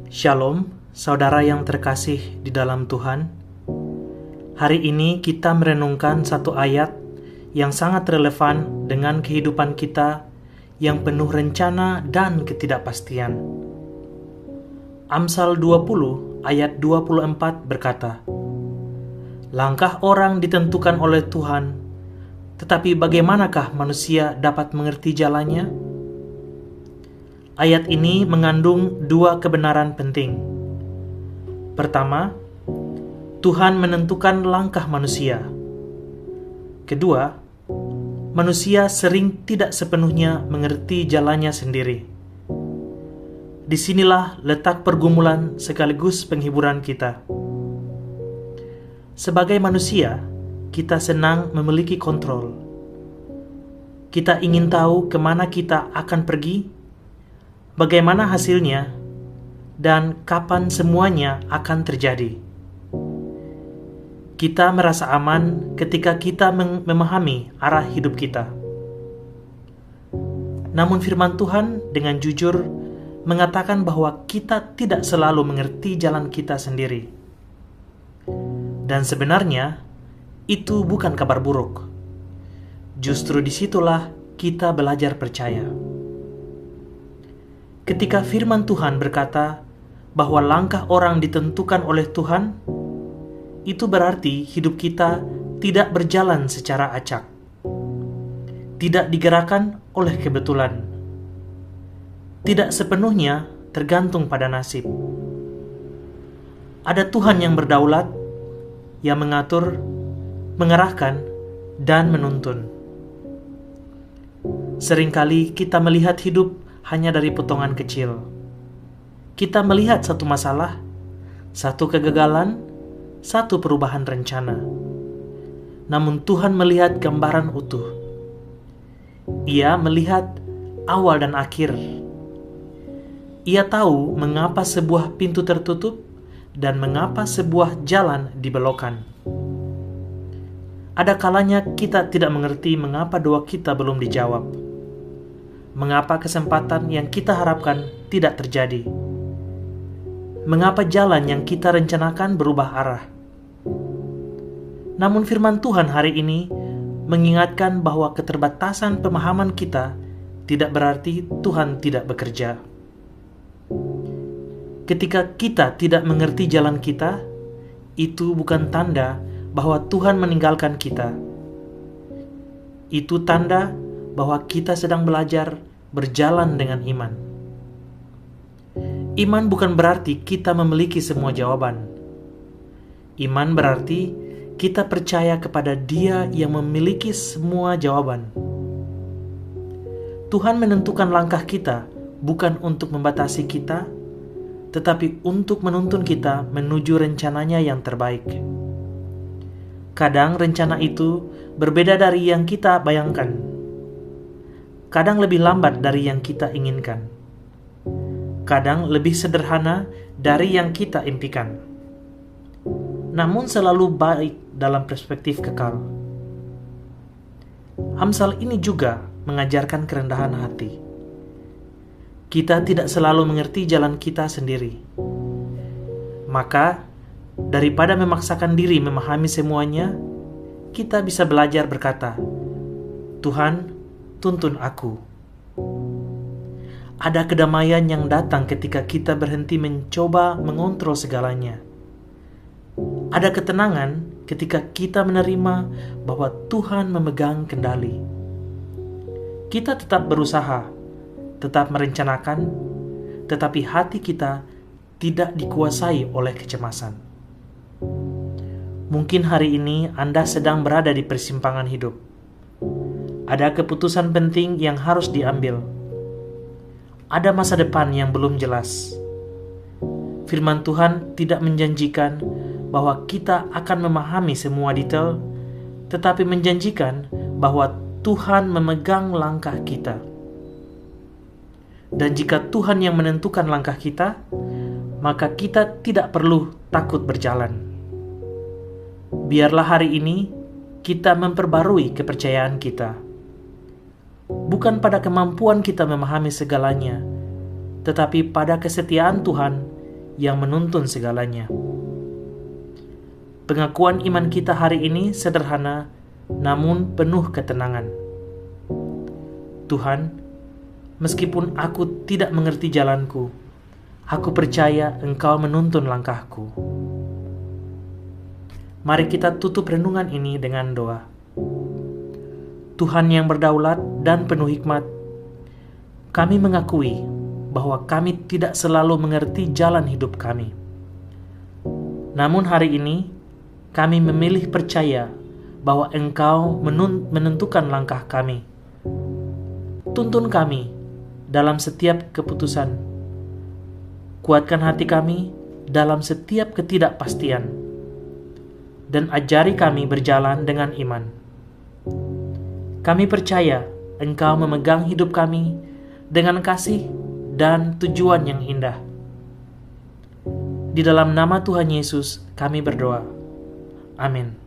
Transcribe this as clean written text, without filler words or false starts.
Shalom, saudara yang terkasih di dalam Tuhan. Hari ini kita merenungkan satu ayat yang sangat relevan dengan kehidupan kita yang penuh rencana dan ketidakpastian. Amsal 20 ayat 24 berkata, "Langkah orang ditentukan oleh Tuhan, tetapi bagaimanakah manusia dapat mengerti jalannya?" Ayat ini mengandung dua kebenaran penting. Pertama, Tuhan menentukan langkah manusia. Kedua, manusia sering tidak sepenuhnya mengerti jalannya sendiri. Disinilah letak pergumulan sekaligus penghiburan kita. Sebagai manusia, kita senang memiliki kontrol. Kita ingin tahu kemana kita akan pergi, bagaimana hasilnya, dan kapan semuanya akan terjadi. Kita merasa aman ketika kita memahami arah hidup kita. Namun firman Tuhan dengan jujur mengatakan bahwa kita tidak selalu mengerti jalan kita sendiri. Dan sebenarnya, itu bukan kabar buruk. Justru disitulah kita belajar percaya. Ketika firman Tuhan berkata bahwa langkah orang ditentukan oleh Tuhan, itu berarti hidup kita tidak berjalan secara acak, tidak digerakkan oleh kebetulan, tidak sepenuhnya tergantung pada nasib. Ada Tuhan yang berdaulat, yang mengatur, mengarahkan, dan menuntun. Seringkali kita melihat hidup hanya dari potongan kecil. Kita melihat satu masalah, satu kegagalan, satu perubahan rencana. Namun Tuhan melihat gambaran utuh. Ia melihat awal dan akhir. Ia tahu mengapa sebuah pintu tertutup dan mengapa sebuah jalan dibelokkan. Ada kalanya kita tidak mengerti mengapa doa kita belum dijawab. Mengapa kesempatan yang kita harapkan tidak terjadi? Mengapa jalan yang kita rencanakan berubah arah? Namun firman Tuhan hari ini mengingatkan bahwa keterbatasan pemahaman kita tidak berarti Tuhan tidak bekerja. Ketika kita tidak mengerti jalan kita, itu bukan tanda bahwa Tuhan meninggalkan kita. Itu tanda bahwa kita sedang belajar berjalan dengan iman. Iman bukan berarti kita memiliki semua jawaban. Iman berarti kita percaya kepada Dia yang memiliki semua jawaban. Tuhan menentukan langkah kita bukan untuk membatasi kita, tetapi untuk menuntun kita menuju rencananya yang terbaik. Kadang rencana itu berbeda dari yang kita bayangkan. Kadang lebih lambat dari yang kita inginkan. Kadang lebih sederhana dari yang kita impikan. Namun selalu baik dalam perspektif kekal. Amsal ini juga mengajarkan kerendahan hati. Kita tidak selalu mengerti jalan kita sendiri. Maka, daripada memaksakan diri memahami semuanya, kita bisa belajar berkata, "Tuhan, tuntun aku." Ada kedamaian yang datang ketika kita berhenti mencoba mengontrol segalanya. Ada ketenangan ketika kita menerima bahwa Tuhan memegang kendali. Kita tetap berusaha, tetap merencanakan, tetapi hati kita tidak dikuasai oleh kecemasan. Mungkin hari ini Anda sedang berada di persimpangan hidup. Ada keputusan penting yang harus diambil. Ada masa depan yang belum jelas. Firman Tuhan tidak menjanjikan bahwa kita akan memahami semua detail, tetapi menjanjikan bahwa Tuhan memegang langkah kita. Dan jika Tuhan yang menentukan langkah kita, maka kita tidak perlu takut berjalan. Biarlah hari ini kita memperbarui kepercayaan kita. Bukan pada kemampuan kita memahami segalanya, tetapi pada kesetiaan Tuhan yang menuntun segalanya. Pengakuan iman kita hari ini sederhana, namun penuh ketenangan. Tuhan, meskipun aku tidak mengerti jalanku, aku percaya Engkau menuntun langkahku. Mari kita tutup renungan ini dengan doa. Tuhan yang berdaulat dan penuh hikmat, kami mengakui bahwa kami tidak selalu mengerti jalan hidup kami. Namun hari ini, kami memilih percaya bahwa Engkau menentukan langkah kami. Tuntun kami dalam setiap keputusan. Kuatkan hati kami dalam setiap ketidakpastian. Dan ajari kami berjalan dengan iman. Kami percaya Engkau memegang hidup kami dengan kasih dan tujuan yang indah. Di dalam nama Tuhan Yesus kami berdoa. Amin.